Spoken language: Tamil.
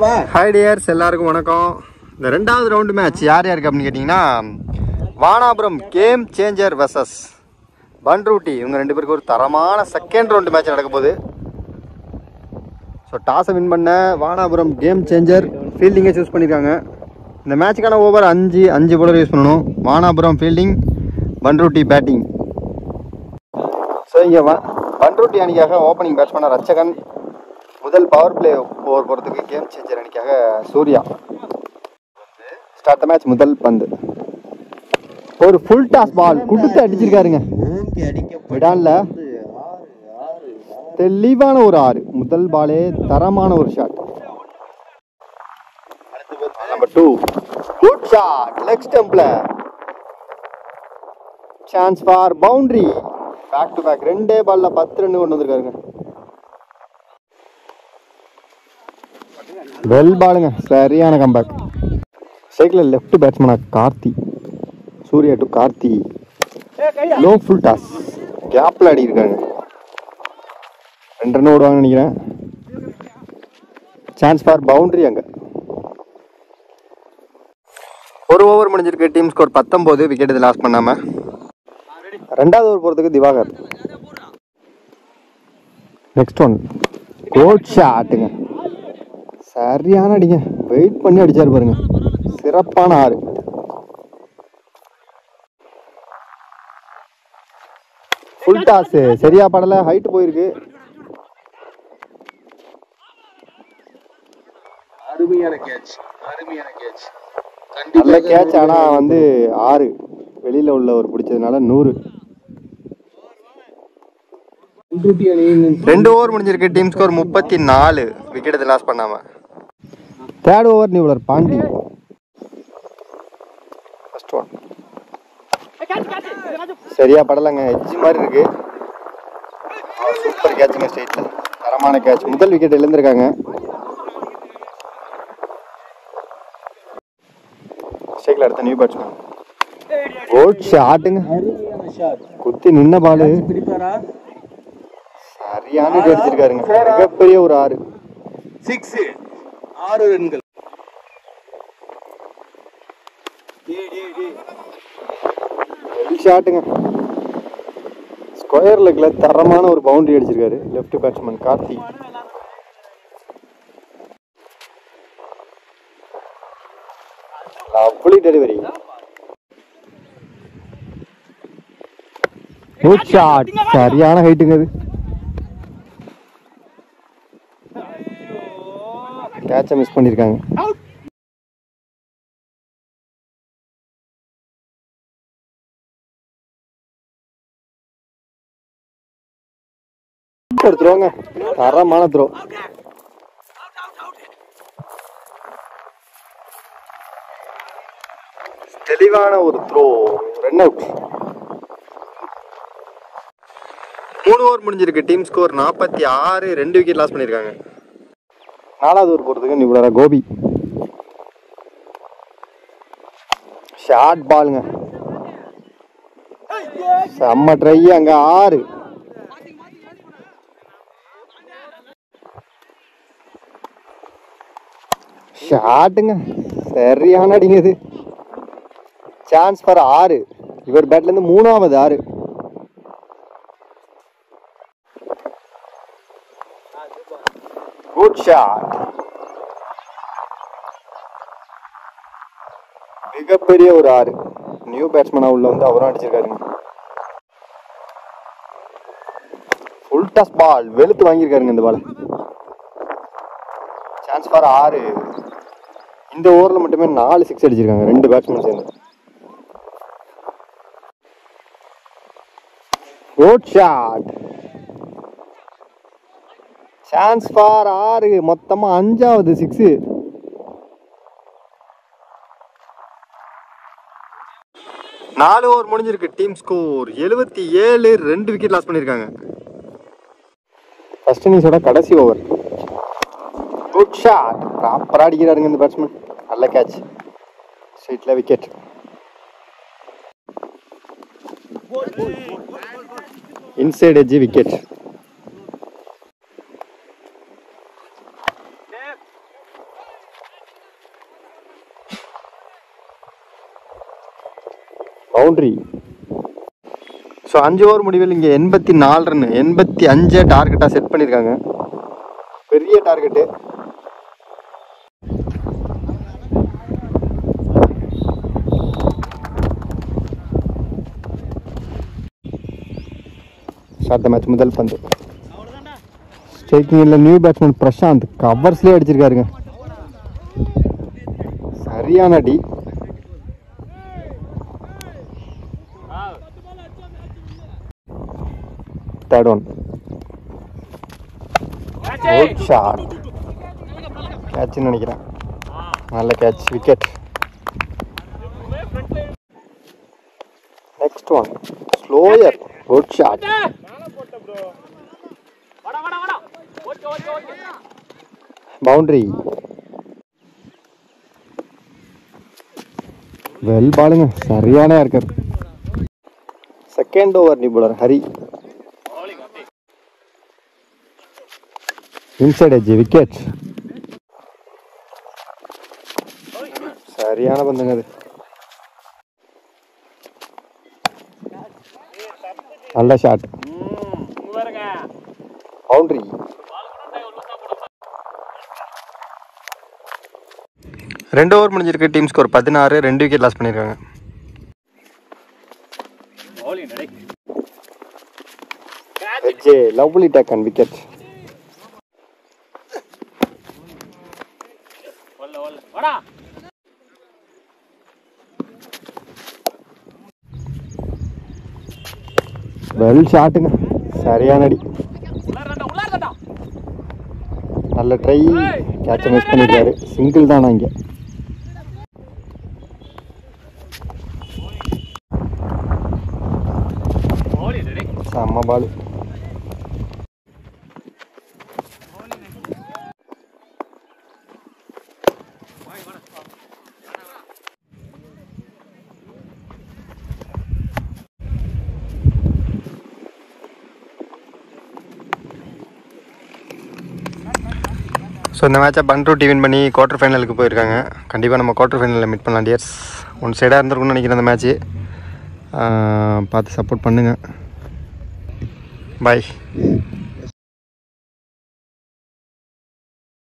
ஹாய் டியர்ஸ், எல்லாருக்கும் வணக்கம். இந்த ரெண்டாவது ரவுண்டு மேட்ச் யார் யாருக்கு அப்படின்னு கேட்டிங்கன்னா, Vanapuram game changer versus Panruti, இவங்க ரெண்டு பேருக்கு ஒரு தரமான செகண்ட் ரவுண்டு மேட்ச் நடக்க போகுது. ஸோ டாஸை வின் பண்ண வானாபுரம் கேம் சேஞ்சர் ஃபீல்டிங்கை சூஸ் பண்ணியிருக்காங்க. இந்த மேட்சுக்கான ஓவர் 5 bowler யூஸ் பண்ணணும். Vanapuram fielding, Panruti batting. So இங்கே பன்ருட்டி அணிக்காக ஓப்பனிங் பேட்ஸ்மேனாக ரட்சகன், முதல் பவர் பிளே ஓவர் போகிறதுக்கு கேம் சேஞ்சர் அணிக்காக சூர்யா. Start the match. முதல் பந்து ஒரு ஃபுல் டாஸ் பால் குடுத்து அடிச்சிருக்காருங்க. விடான்ல தெளிவான ஒரு 6. முதல் பாலே தரமான ஒரு shot. Number 2 good shot, leg ஸ்டம்ப்ல. Chance for boundary. Back to back 2 பால்ல 10 ரன் கொண்டு வந்திருக்காருங்க. வெல் பாலுங்க, சரியான கம்பேக். சைக்கிள் லெஃப்ட் பேட்ஸ்மேனா Karthi. Surya to Karthi. Low full toss, கேப்ல அடி இருக்காங்க. 2 ரன் ஓடுவாங்கன்னு நினைக்கிறேன். Chance for boundary. அங்க ஒரு ஓவர் முடிஞ்சிருக்கு. Team score 19. விக்கெட் இது லாஸ் பண்ணாம. ரெண்டாவது ஓவர் போறதுக்கு திவாகர். நெக்ஸ்ட் ஒன் குட் ஷாட்டுங்க, சரியான அடிங்க. வெயிட் பண்ணி அடிச்சாரு பாருங்க. சிறப்பான 6. ஃபுல் டாஸ் சரியா படல, ஹைட் போயிருக்கு. அருமையான கேட்ச், அருமையான கேட்ச், நல்ல கேட்ச். ஆனா 6 வெளியில உள்ள ஒரு பிடிச்சதுனால 100. 2 ஓவர் முடிஞ்சிருக்கு. Team score 34. விக்கெட் இது லாஸ் பண்ணாம. தேர்ட் ஓவர் நியூலர் பாண்டி. ஃபர்ஸ்ட் ஒன் சரியா படலங்க, எட்ஜ் மாதிரி இருக்கு. சூப்பர் கேட்சுங்க, ஸ்ட்ரைட்ல தரமான கேட்ச். முதல் விக்கெட் இழந்திருக்காங்க. ஸ்ட்ரைக்ல அடுத்த நியூ பேட்ஸ்மேன். குட் ஷாட்டுங்க, குத்தி நின்ன பாலு. சரியான அடிச்சிருக்காருங்க. மிகப்பெரிய ஒரு 6. 6 ரன்கள். ஷாட்டுங்க, ஸ்கொயர் லெக்ல தரமான ஒரு பவுண்டரி அடிச்சிருக்காரு left batsman Karthi. Lovely delivery. Good shot, சரியான ஹைட்டுங்க. அது கேட்சை மிஸ் பண்ணிருக்காங்க. த்ரோங்க, தரமான த்ரோ. தெளிவான ஒரு த்ரோ. Run out. 3 ஓவர் முடிஞ்சிருக்கு. Team score 46. 2 விக்கெட் லாஸ் பண்ணிருக்காங்க. 4வது ஓவர் போறதுக்கு நிபுணரா கோபி. ஷார்ட் பாலுங்க, செம்ம ட்ரை. அங்க 6. ஷாட்டுங்க, சரியான அடிங்க. Chance for 6. இவர் பேட்ல இருந்து 3வது 6. குட் ஷாட், மிகப்பெரிய ஒரு 6. நியூ பேட்ஸ்மேனா உள்ள அவரும் அடிச்சிருக்காருங்க. ஃபுல் டாஸ் பால் வெளுத்து வாங்கியிருக்காருங்க இந்த பால். Chance for 6. இந்த ஓவர்ல மட்டுமே 4 6 அடிச்சிருக்காங்க 2 பேட்ஸ்மேன் சேர்ந்து. Good shot, chance for 6. மொத்தமா 5வது 6. நாலு ஓவர் முடிஞ்சிருக்கு. Team score 77. 2 விக்கெட் லாஸ் பண்ணிருக்காங்க. ஃபர்ஸ்ட் இன்னிங்ஸோட கடைசி ஓவர். குட் ஷாட், ப்ராப்பரா அடிக்கிறாருங்க இந்த பேட்ஸ்மேன். நல்ல கேட்ச், ஸ்ட்ரைட்ல wicket. Inside edge wicket. Boundary. So 5 over முடிவில் இங்கே 84 ரன், 85 டார்கெட்டாக செட் பண்ணியிருக்காங்க. பெரிய டார்கெட்டு. Start the match. முதல் பந்து ஸ்ட்ரைக்கிங்கில் நியூ பேட்ஸ்மேன் பிரசாந்த் கவர்ஸ்லேயே அடிச்சிருக்காருங்க. சரியான அடி. Third one. Good shot. கேட்ச்னு நினைக்கிறேன். நல்ல catch. Wicket. Next one. Slower. Good shot. Boundary. Well பாலுங்க. சரியான யார்கர். செகண்ட் ஓவர் நிபுணர் ஹரி. Inside edge. விக்கெட். சரியான பந்துங்க அது. நல்ல ஷாட். பவுண்டரி. ரெண்டு ஓவர் முடிஞ்சிருக்கு. Team score 16. 2 விக்கெட் லாஸ் பண்ணியிருக்காங்க. எட்ஜே lovely take and wicket. Well ஷாட்டுங்க. சரியான அடி. நல்ல ட்ரை. கேட்சை மிஸ் பண்ணிருக்காரு. சிங்கிள் தானா இங்கே. செம்ம பால். ஸோ இந்த மேட்சை பண்ருட்டி வின் பண்ணி குவார்ட்டர் ஃபைனலுக்கு போயிருக்காங்க. கண்டிப்பாக நம்ம குவார்ட்டர் ஃபைனலில் மீட் பண்ணலாம் டியர்ஸ். ஒன் சைடாக இருந்திருக்குன்னு நினைக்கிறேன் அந்த மேட்ச்சு. பார்த்து சப்போர்ட் பண்ணுங்கள். பாய்.